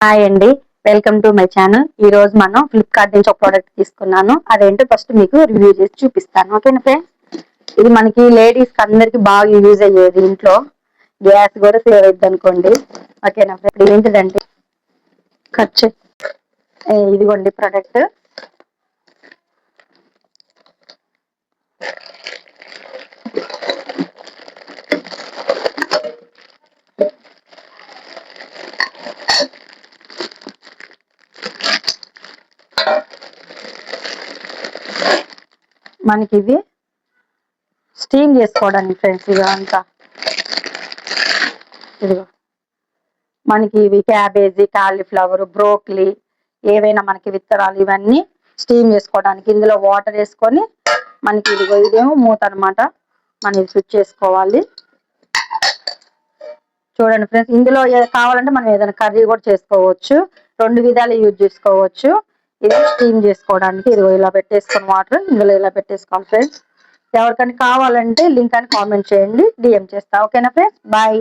Hi అండి, welcome to my channel. ఈ రోజు మనం ఫ్లిప్కార్ట్ నుంచి ఒక ప్రోడక్ట్ తీసుకున్నాను. అదేంటో ఫస్ట్ మీకు రివ్యూ చేసి చూపిస్తాను. ఓకేనా ఫ్రెండ్స్, ఇది మనకి లేడీస్ కి అందరికి బాగా యూజ్ అయ్యేది. ఇంట్లో గ్యాస్ కూడా సేవ్ అవుతుంది అనుకోండి. ఓకేనా ఫ్రెండ్స్, ఏంటిదంటే ఖర్చు ఇదిగోండి ప్రోడక్ట్. మనకి ఇవి స్టీమ్ చేసుకోవడానికి ఫ్రెండ్స్. ఇదంతా ఇదిగో మనకి ఇవి క్యాబేజీ, కాలీఫ్లవర్, బ్రోక్లీ, ఏవైనా మనకి విత్తనాలు ఇవన్నీ స్టీమ్ చేసుకోవడానికి. ఇందులో వాటర్ వేసుకొని మనకి ఇదేమో మూత అనమాట. మనం ఇది స్విచ్ చేసుకోవాలి. చూడండి ఫ్రెండ్స్, ఇందులో కావాలంటే మనం ఏదైనా కర్రీ కూడా చేసుకోవచ్చు. రెండు విధాలు యూజ్ చేసుకోవచ్చు. ఇది స్టీమ్ చేసుకోవడానికి ఇది ఇలా పెట్టేసుకొని వాటర్ ఇందులో ఇలా పెట్టేసుకోవాలి ఫ్రెండ్స్. ఎవరికైనా కావాలంటే లింక్ అని కామెంట్ చేయండి, డిఎం చేస్తా. ఓకేనా ఫ్రెండ్స్, బాయ్.